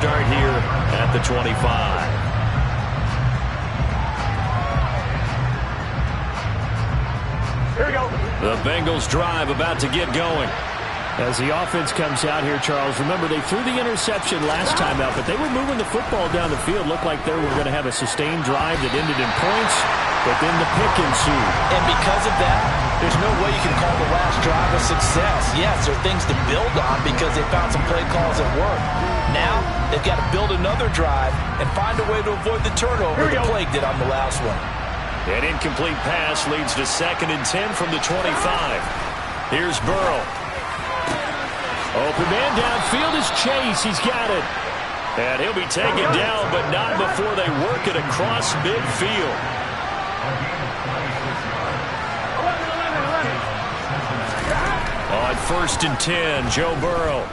start here at the 25. Here we go. The Bengals drive about to get going. As the offense comes out here, Charles, remember they threw the interception last time out, but they were moving the football down the field. Looked like they were going to have a sustained drive that ended in points, but then the pick ensued. And because of that, there's no way you can call the last drive a success. Yes, there are things to build on because they found some play calls that work. Now, they've got to build another drive and find a way to avoid the turnover the plague did on the last one. An incomplete pass leads to 2nd and 10 from the 25. Here's Burrow. Open man downfield is Chase. He's got it. And he'll be taken down, but not before they work it across midfield. On 1st and 10, Joe Burrow.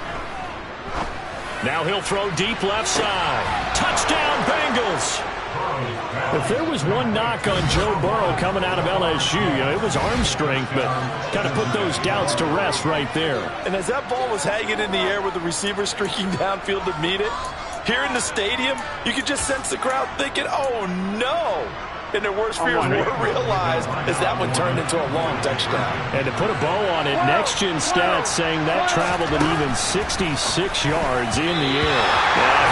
Now he'll throw deep left side. Touchdown, Bengals. If there was one knock on Joe Burrow coming out of LSU, it was arm strength, but kind of put those doubts to rest right there. And as that ball was hanging in the air with the receiver streaking downfield to meet it, here in the stadium, you could just sense the crowd thinking, oh, no. And their worst fears were realized as that one turned into a long touchdown. And to put a bow on it, Next Gen Stats saying that traveled an even 66 yards in the air.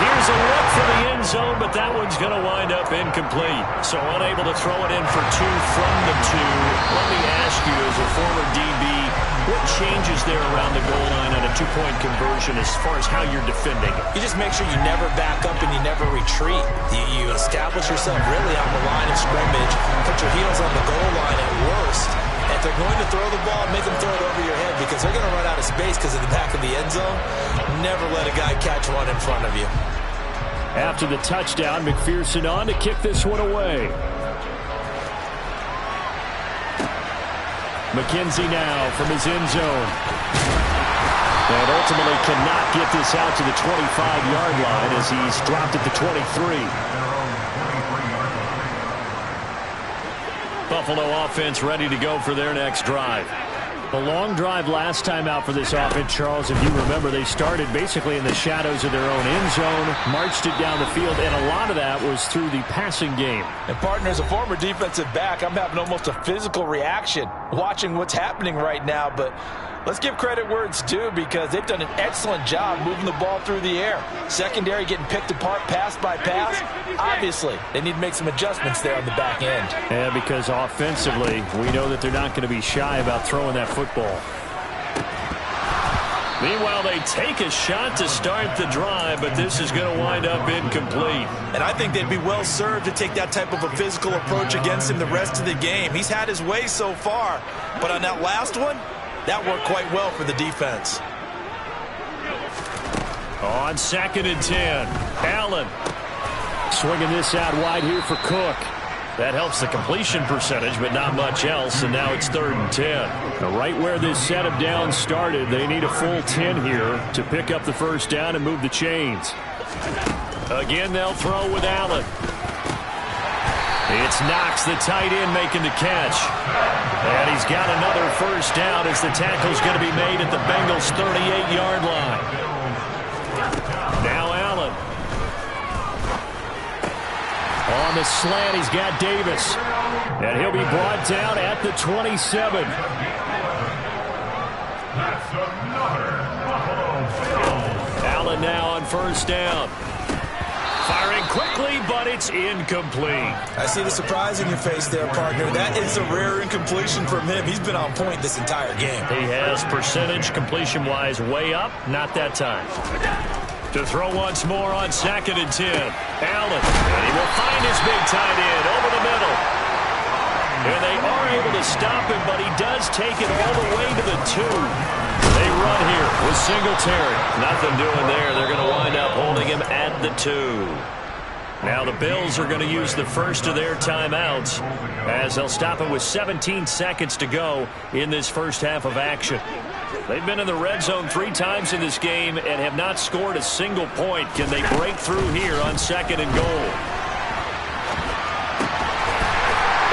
Here's a look for the end zone, but that one's going to wind up incomplete. So unable to throw it in for 2 from the 2. Let me ask you, as a former DB, what changes there around the goal line on a 2-point conversion as far as how you're defending? You just make sure you never back up and you never retreat. You establish yourself really on the line of scrimmage, put your heels on the goal line at worst. If they're going to throw the ball, make them throw it over your head because they're going to run out of space because of the back of the end zone. Never let a guy catch one in front of you. After the touchdown, McPherson on to kick this one away. McKenzie now from his end zone. And ultimately cannot get this out to the 25-yard line as he's dropped at the 23. Buffalo offense ready to go for their next drive. The long drive last time out for this offense, Charles, if you remember, they started basically in the shadows of their own end zone, marched it down the field, and a lot of that was through the passing game. And, partner, as a former defensive back, I'm having almost a physical reaction watching what's happening right now, but let's give credit where it's due because they've done an excellent job moving the ball through the air. Secondary getting picked apart pass by pass. Obviously, they need to make some adjustments there on the back end. Yeah, because offensively, we know that they're not going to be shy about throwing that football. Meanwhile, they take a shot to start the drive, but this is going to wind up incomplete. And I think they'd be well served to take that type of a physical approach against him the rest of the game. He's had his way so far, but on that last one, that worked quite well for the defense. On 2nd and 10, Allen. Swinging this out wide here for Cook. That helps the completion percentage, but not much else, and now it's 3rd and 10. Now, right where this set of downs started, they need a full 10 here to pick up the first down and move the chains. Again, they'll throw with Allen. It's Knox, the tight end, making the catch. And he's got another first down as the tackle's going to be made at the Bengals' 38-yard line. Now Allen. On the slant, he's got Davis. And he'll be brought down at the 27. Allen now on first down. Firing quickly, but it's incomplete. I see the surprise in your face there, partner. That is a rare incompletion from him. He's been on point this entire game. He has percentage completion-wise way up, not that time. To throw once more on 2nd and 10. Allen, and he will find his big tight end over the middle. And they are able to stop him, but he does take it all the way to the 2. They run here with Singletary. Nothing doing there. They're going to wind up holding him at the 2. Now the Bills are going to use the first of their timeouts as they'll stop it with 17 seconds to go in this first half of action. They've been in the red zone 3 times in this game and have not scored a single point. Can they break through here on 2nd and goal?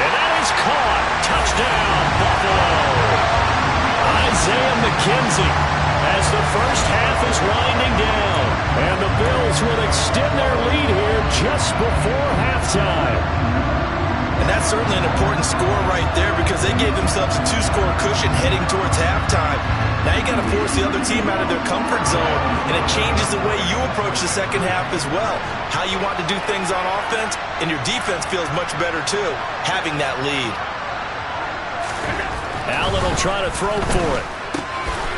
And that is caught. Touchdown, Buffalo. Isaiah McKenzie as the first half is winding down. And the Bills will extend their lead here just before halftime. And that's certainly an important score right there because they gave themselves a 2-score cushion heading towards halftime. Now you got to force the other team out of their comfort zone, and it changes the way you approach the second half as well. How you want to do things on offense, and your defense feels much better too, having that lead. Allen will try to throw for it.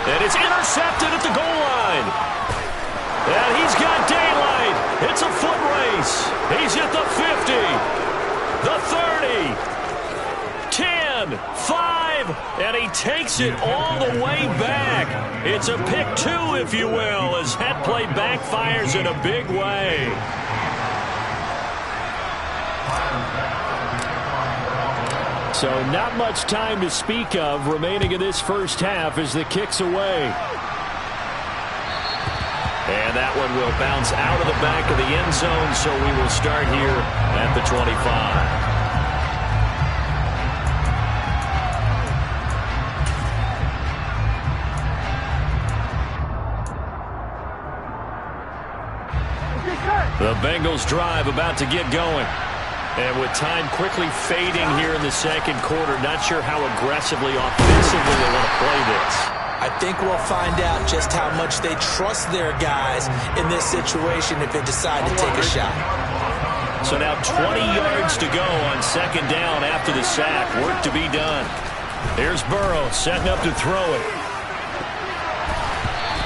And it's intercepted at the goal line. And he's got daylight. It's a foot race. He's at the 50, the 30, 10, 5, and he takes it all the way back. It's a pick 2, if you will, as that play backfires in a big way. So not much time to speak of remaining in this first half as the kick's away. And that one will bounce out of the back of the end zone, so we will start here at the 25. The Bengals drive about to get going. And with time quickly fading here in the second quarter, not sure how aggressively, offensively they want to play this. I think we'll find out just how much they trust their guys in this situation if they decide to take a shot. So now 20 yards to go on second down after the sack. Work to be done. Here's Burrow setting up to throw it.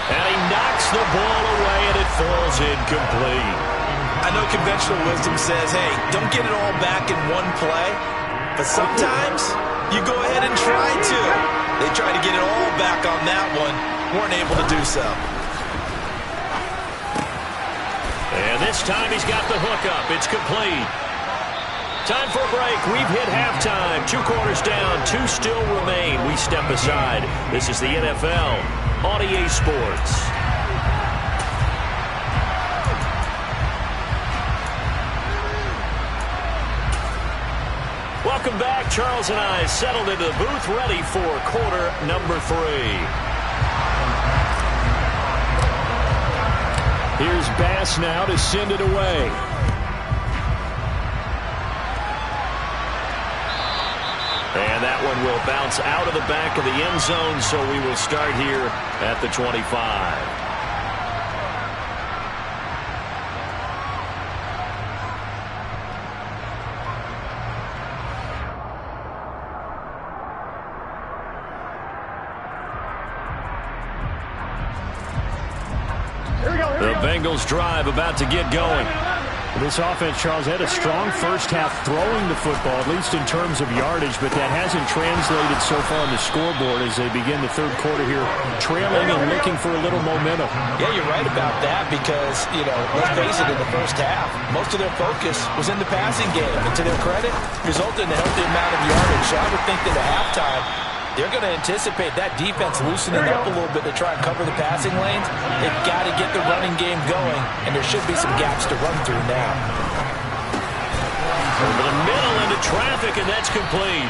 And he knocks the ball away, and it falls incomplete. I know conventional wisdom says, hey, don't get it all back in one play. But sometimes you go ahead and try to. They tried to get it all back on that one. Weren't able to do so. And this time he's got the hook up. It's complete. Time for a break. We've hit halftime. 2 quarters down. 2 still remain. We step aside. This is the NFL on EA Sports. Welcome back. Charles and I settled into the booth, ready for quarter number 3. Here's Bass now to send it away. And that one will bounce out of the back of the end zone, so we will start here at the 25. The Bengals drive about to get going. This offense, Charles, had a strong first half throwing the football, at least in terms of yardage, but that hasn't translated so far on the scoreboard as they begin the third quarter here, trailing and looking for a little momentum. Yeah, you're right about that because, let's face it, in the first half, most of their focus was in the passing game. And to their credit, resulted in a healthy amount of yardage. So I would think that at halftime, they're going to anticipate that defense loosening up a little bit to try and cover the passing lanes. They've got to get the running game going, and there should be some gaps to run through now. Over the middle into traffic, and that's complete.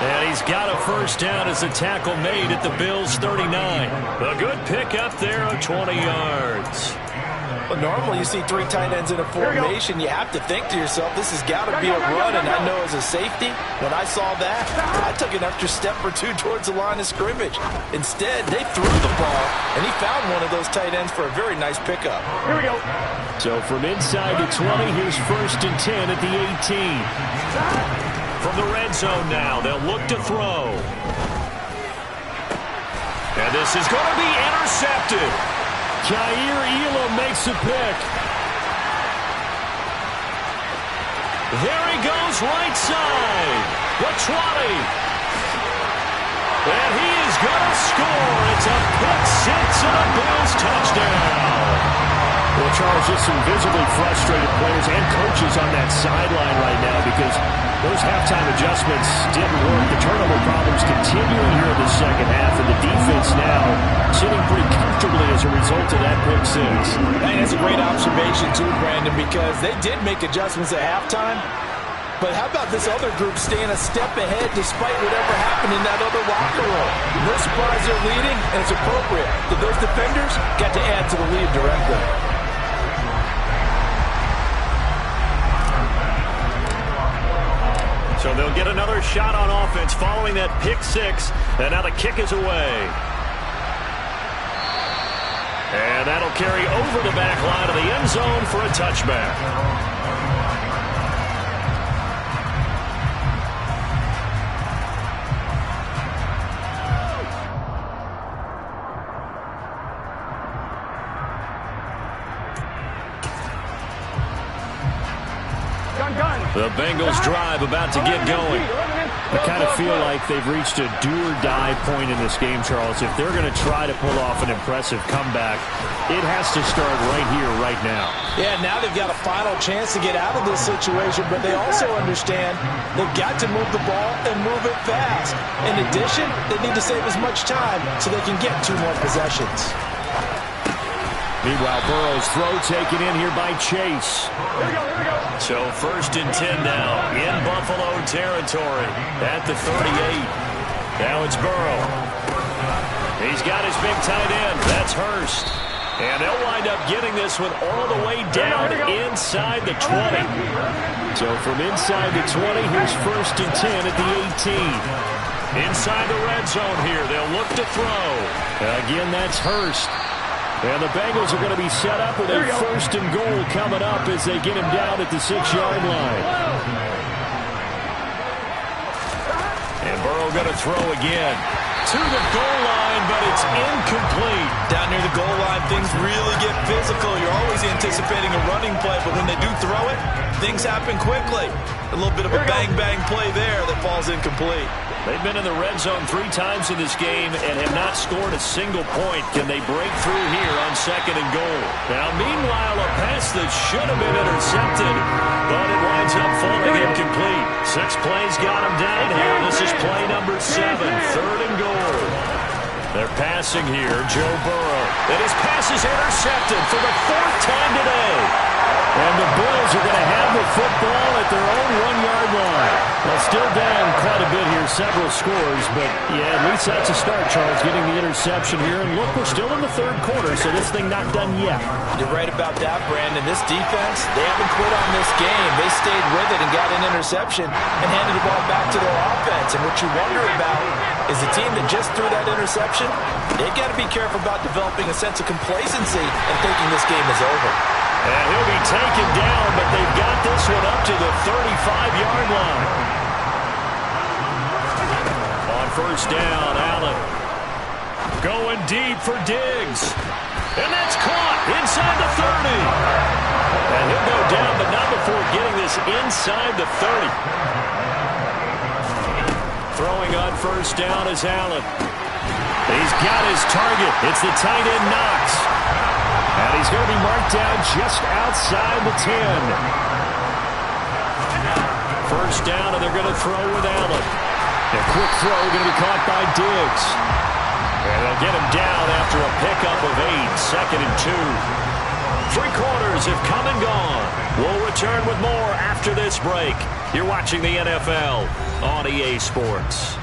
And he's got a first down as the tackle made at the Bills' 39. A good pickup there of 20 yards. Well, normally you see 3 tight ends in a formation. You have to think to yourself, this has got to be a run. And I know as a safety, when I saw that, I took an extra step or 2 towards the line of scrimmage. Instead, they threw the ball, and he found one of those tight ends for a very nice pickup. Here we go. So from inside the 20, here's 1st and 10 at the 18. From the red zone now, they'll look to throw. And this is going to be intercepted. Jair Elam makes a pick. There he goes, right side. The 20. And he is going to score. It's a pick 6 and a Bills touchdown. Well, Charles, just some visibly frustrated players and coaches on that sideline right now because those halftime adjustments didn't work. The turnover problems continuing here in the second half, and the defense now sitting pretty comfortably as a result of that pick 6. Hey, that's a great observation, too, Brandon, because they did make adjustments at halftime. But how about this other group staying a step ahead despite whatever happened in that other locker room? No surprise they're leading, and it's appropriate that those defenders got to add to the lead directly. They'll get another shot on offense following that pick six. And now the kick is away. And that'll carry over the back line of the end zone for a touchback. The Bengals drive about to get going. I kind of feel like they've reached a do-or-die point in this game, Charles. If they're going to try to pull off an impressive comeback, it has to start right here, right now. Yeah, now they've got a final chance to get out of this situation, but they also understand they've got to move the ball and move it fast. In addition, they need to save as much time so they can get 2 more possessions. Meanwhile, Burrow's throw taken in here by Chase. Here we go. So 1st and 10 now in Buffalo territory at the 38. Now it's Burrow. He's got his big tight end. That's Hurst. And they'll wind up getting this one all the way down inside the 20. So from inside the 20, here's 1st and 10 at the 18. Inside the red zone here. They'll look to throw. Again, that's Hurst. And the Bengals are going to be set up with a 1st and goal coming up as they get him down at the 6-yard line. And Burrow going to throw again. To the goal line, but it's incomplete. Down near the goal line, things really get physical. You're always anticipating a running play, but when they do throw it, things happen quickly. A little bit of a bang-bang play there that falls incomplete. They've been in the red zone 3 times in this game and have not scored a single point. Can they break through here on 2nd and goal? Now, meanwhile, a pass that should have been intercepted, but it winds up falling incomplete. 6 plays got him down here. This is play number 7, 3rd and goal. They're passing here, Joe Burrow. And his pass is intercepted for the 4th time today. And the Bills are going to have the football at their own 1-yard line. Well, still down quite a bit here, several scores, but yeah, at least that's a start, Charles, getting the interception here. And look, we're still in the 3rd quarter, so this thing not done yet. You're right about that, Brandon. This defense, they haven't quit on this game. They stayed with it and got an interception and handed the ball back to their offense. And what you wonder about is the team that just threw that interception, they've got to be careful about developing a sense of complacency and thinking this game is over. And he'll be taken down, but they've got this one up to the 35-yard line. On 1st down, Allen going deep for Diggs. And that's caught inside the 30. And he'll go down, but not before getting this inside the 30. Throwing on 1st down is Allen. He's got his target. It's the tight end Knox. And he's going to be marked down just outside the 10. 1st down, and they're going to throw with Allen. A quick throw going to be caught by Diggs. And they'll get him down after a pickup of 8, 2nd and 2. 3 quarters have come and gone. We'll return with more after this break. You're watching the NFL on EA Sports.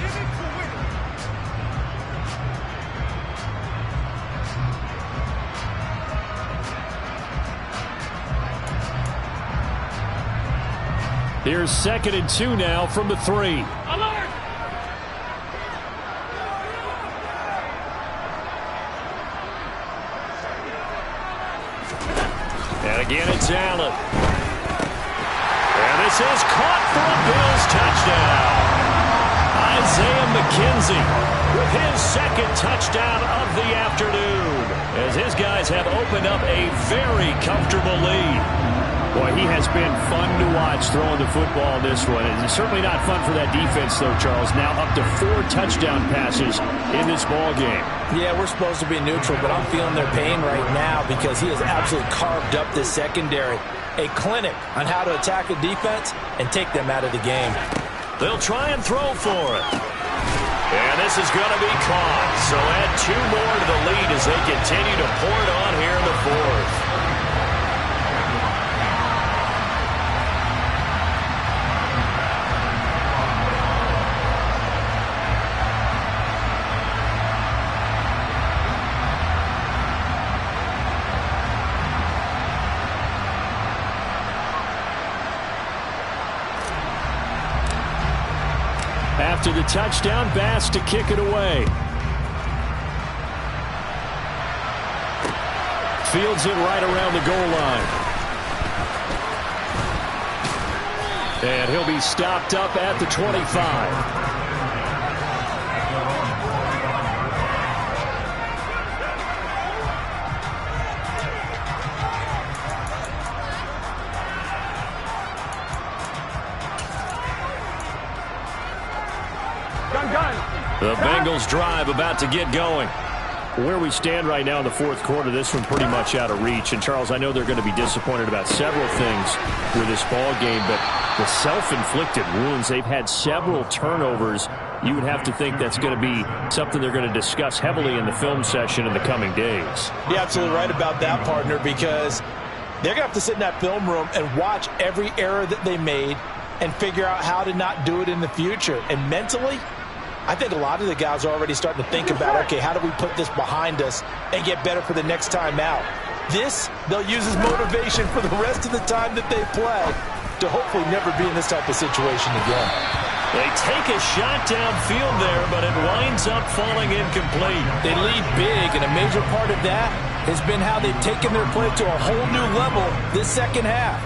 Here's 2nd and 2 now from the 3. Alert! And again, it's Allen. And this is caught for a Bills touchdown. Isaiah McKenzie with his 2nd touchdown of the afternoon, as his guys have opened up a very comfortable lead. Boy, he has been fun to watch throwing the football in this one. And it's certainly not fun for that defense, though, Charles. Now up to 4 touchdown passes in this ball game. Yeah, we're supposed to be neutral, but I'm feeling their pain right now because he has absolutely carved up this secondary. A clinic on how to attack a defense and take them out of the game. They'll try and throw for it. And this is going to be caught. So add 2 more to the lead as they continue to pour it on here in the 4th. after the touchdown. Bass to kick it away. Fields it right around the goal line. And he'll be stopped up at the 25. The Bengals drive about to get going. Where we stand right now in the fourth quarter, this one pretty much out of reach. And, Charles, I know they're going to be disappointed about several things with this ball game, but the self-inflicted wounds, they've had several turnovers. You would have to think that's going to be something they're going to discuss heavily in the film session in the coming days. You're absolutely right about that, partner, because they're going to have to sit in that film room and watch every error that they made and figure out how to not do it in the future. And mentally, I think a lot of the guys are already starting to think about, okay, how do we put this behind us and get better for the next time out? This, they'll use as motivation for the rest of the time that they play to hopefully never be in this type of situation again. They take a shot downfield there, but it winds up falling incomplete. They lead big, and a major part of that has been how they've taken their play to a whole new level this second half.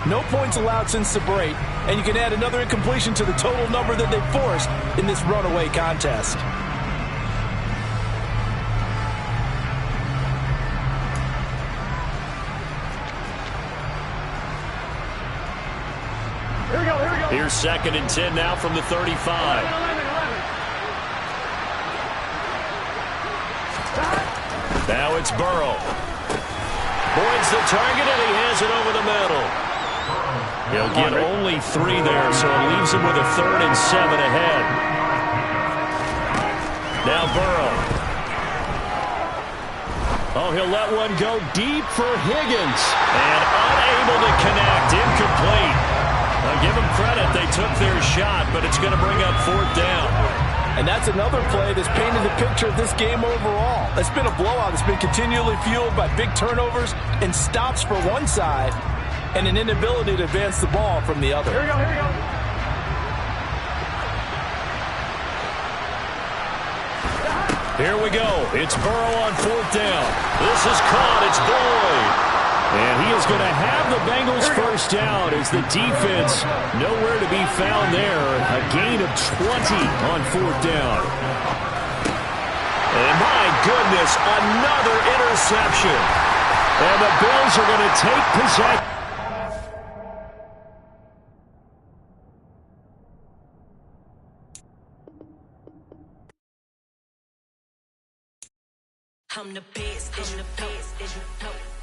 No points allowed since the break, and you can add another incompletion to the total number that they forced in this runaway contest. Here we go. Here's 2nd and 10 now from the 35. Now it's Burrow. Boyd's the target, and he has it over the middle. He'll get only 3 there, so it leaves him with a 3rd and 7 ahead. Now Burrow. Oh, he'll let one go deep for Higgins. And unable to connect. Incomplete. I'll give them credit. They took their shot, but it's going to bring up 4th down. And that's another play that's painted the picture of this game overall. It's been a blowout. It's been continually fueled by big turnovers and stops for one side and an inability to advance the ball from the other. Here we go. Here we go. It's Burrow on 4th down. This is caught. It's Boyd. And he is going to have the Bengals first down as the defense nowhere to be found there. A gain of 20 on 4th down. And my goodness, another interception. And the Bills are going to take possession. I'm the best, I'm the best,